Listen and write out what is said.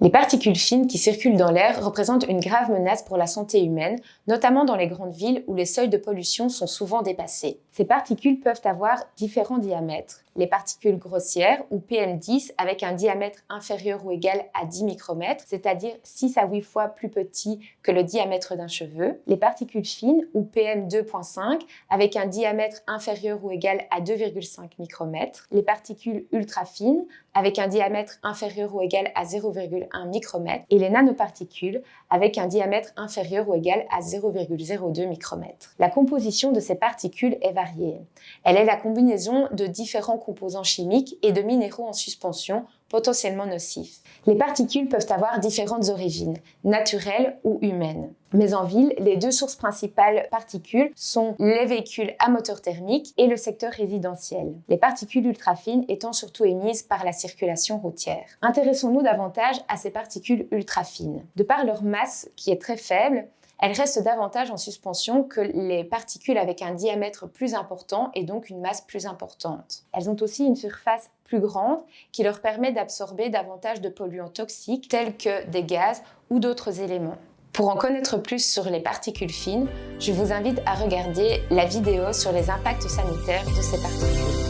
Les particules fines qui circulent dans l'air représentent une grave menace pour la santé humaine, notamment dans les grandes villes où les seuils de pollution sont souvent dépassés. Ces particules peuvent avoir différents diamètres. Les particules grossières, ou PM10, avec un diamètre inférieur ou égal à 10 micromètres, c'est-à-dire 6 à 8 fois plus petit que le diamètre d'un cheveu. Les particules fines, ou PM2.5, avec un diamètre inférieur ou égal à 2,5 micromètres. Les particules ultra fines, avec un diamètre inférieur ou égal à 0,1 micromètre. Et les nanoparticules, avec un diamètre inférieur ou égal à 0,02 micromètre. La composition de ces particules est variée. Elle est la combinaison de différents composants chimiques et de minéraux en suspension potentiellement nocifs. Les particules peuvent avoir différentes origines, naturelles ou humaines. Mais en ville, les deux sources principales particules sont les véhicules à moteur thermique et le secteur résidentiel. Les particules ultrafines étant surtout émises par la circulation routière. Intéressons-nous davantage à ces particules ultrafines. De par leur masse qui est très faible, elles restent davantage en suspension que les particules avec un diamètre plus important et donc une masse plus importante. Elles ont aussi une surface plus grande qui leur permet d'absorber davantage de polluants toxiques tels que des gaz ou d'autres éléments. Pour en connaître plus sur les particules fines, je vous invite à regarder la vidéo sur les impacts sanitaires de ces particules.